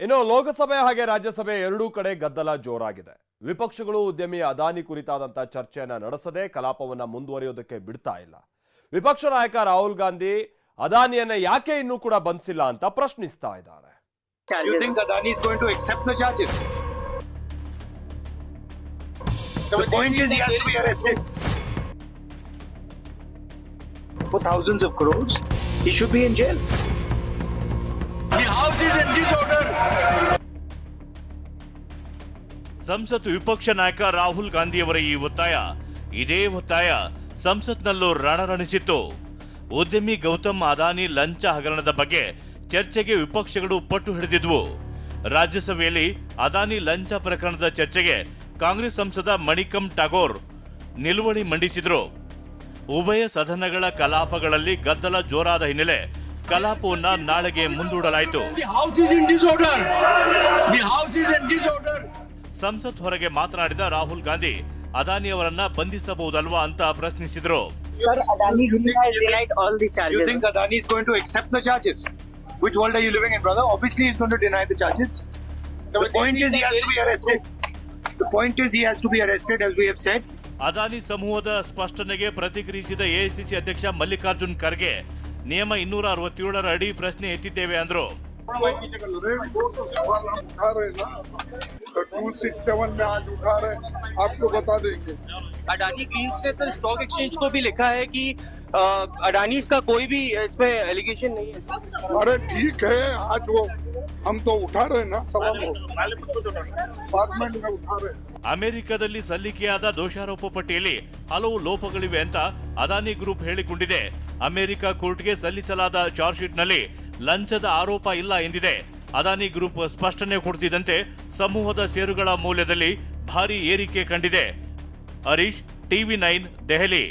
ಇನ್ನು ಲೋಕಸಭೆ ಹಾಗೆ ರಾಜ್ಯಸಭೆ ಎರಡೂ ಕಡೆ ಗದ್ದಲ ಜೋರಾಗಿದೆ. ವಿಪಕ್ಷಗಳು ಉದ್ಯಮಿ ಅದಾನಿ ಕುರಿತಾದಂತ ಚರ್ಚೆಯನ್ನ ನಡೆಸದೆ ಕಲಾಪವನ್ನ ಮುಂದುವರಿಯೋದಕ್ಕೆ ಬಿಡ್ತಾ ಇಲ್ಲ. ವಿಪಕ್ಷ ನಾಯಕ ರಾಹುಲ್ ಗಾಂಧಿ ಅದಾನಿಯನ್ನ ಯಾಕೆ ಇನ್ನೂ ಕೂಡ ಬಂಧಿಸಿಲ್ಲ ಅಂತ ಪ್ರಶ್ನಿಸ್ತಾ ಇದ್ದಾರೆ. You think Adani is going to accept the charges? The point is he has to be arrested for thousands of crores. He should be in jail. The house is in disorder. ಸಂಸತ್ ವಿಪಕ್ಷ ನಾಯಕ ರಾಹುಲ್ ಗಾಂಧಿಯವರ ಈ ಇದೇ ಒತ್ತಾಯ ಸಂಸತ್ನಲ್ಲೂ ರಣರಣಿಸಿತ್ತು. ಉದ್ಯಮಿ ಗೌತಮ್ ಅದಾನಿ ಲಂಚ ಹಗರಣದ ಬಗ್ಗೆ ಚರ್ಚೆಗೆ ವಿಪಕ್ಷಗಳು ಪಟ್ಟು ಹಿಡಿದಿದ್ವು. ರಾಜ್ಯಸಭೆಯಲ್ಲಿ ಅದಾನಿ ಲಂಚ ಪ್ರಕರಣದ ಚರ್ಚೆಗೆ ಕಾಂಗ್ರೆಸ್ ಸಂಸದ ಮಣಿಕಂ ಟಾಗೋರ್ ನಿಲುವಳಿ ಮಂಡಿಸಿದ್ರು. ಉಭಯ ಸದನಗಳ ಕಲಾಪಗಳಲ್ಲಿ ಗದ್ದಲ ಜೋರಾದ ಹಿನ್ನೆಲೆ ಕಲಾಪವನ್ನ ನಾಳೆಗೆ ಮುಂದೂಡಲಾಯಿತು. ಸಂಸತ್ ಹೊರಗೆ ಮಾತನಾಡಿದ ರಾಹುಲ್ ಗಾಂಧಿ ಅದಾನಿ ಅವರನ್ನ ಬಂಧಿಸಬಹುದಲ್ವಾ ಅಂತ ಪ್ರಶ್ನಿಸಿದ್ರು. Sir, Adani has denied all the charges. You think Adani is going to accept the charges? Which world are you living in, brother? Obviously, he's going to deny the charges. The point is he has to be arrested. The point is he has to be arrested, as we have said. Adani ಸಮೂಹದ ಸ್ಪಷ್ಟನೆಗೆ ಪ್ರತಿಕ್ರಿಯಿಸಿದ AICC ಅಧ್ಯಕ್ಷ ಮಲ್ಲಿಕಾರ್ಜುನ್ ಖರ್ಗೆ ನಿಯಮ 267 ಅಡಿ ಪ್ರಶ್ನೆ ಎತ್ತಿದ್ದೇವೆ ಅಂದ್ರು. वो तो सवाल हम उठा रहे ना, तो 267 में आज उठा रहे, आपको बता देंगे. अडानी ग्रीन्स ने सर स्टॉक एक्सचेंज को भी लिखा है कि अडानी का कोई भी इसमें एलिगेशन नहीं है. अरे ठीक है, आज वो हम तो उठा रहे ना सवाल, पार्लियामेंट में उठा रहे. ಅಮೆರಿಕದಲ್ಲಿ ಸಲ್ಲಿಕೆಯಾದ ದೋಷಾರೋಪ ಪಟ್ಟಿಯಲ್ಲಿ ಹಲವು ಲೋಪಗಳಿವೆ ಅಂತ ಅದಾನಿ ಗ್ರೂಪ್ ಹೇಳಿಕೊಂಡಿದೆ. ಅಮೆರಿಕ ಕೋರ್ಟ್ಗೆ ಸಲ್ಲಿಸಲಾದ ಚಾರ್ಜ್ ಶೀಟ್ನಲ್ಲಿ ಲಂಚದ ಆರೋಪ ಇಲ್ಲ ಎಂದಿದೆ. ಅದಾನಿ ಗ್ರೂಪ್ ಸ್ಪಷ್ಟನೆ ಕೊಡ್ತಿದ್ದಂತೆ ಸಮೂಹದ ಷೇರುಗಳ ಮೌಲ್ಯದಲ್ಲಿ ಭಾರಿ ಏರಿಕೆ ಕಂಡಿದೆ. ಹರೀಶ್, ಟಿವಿ9 ದೆಹಲಿ.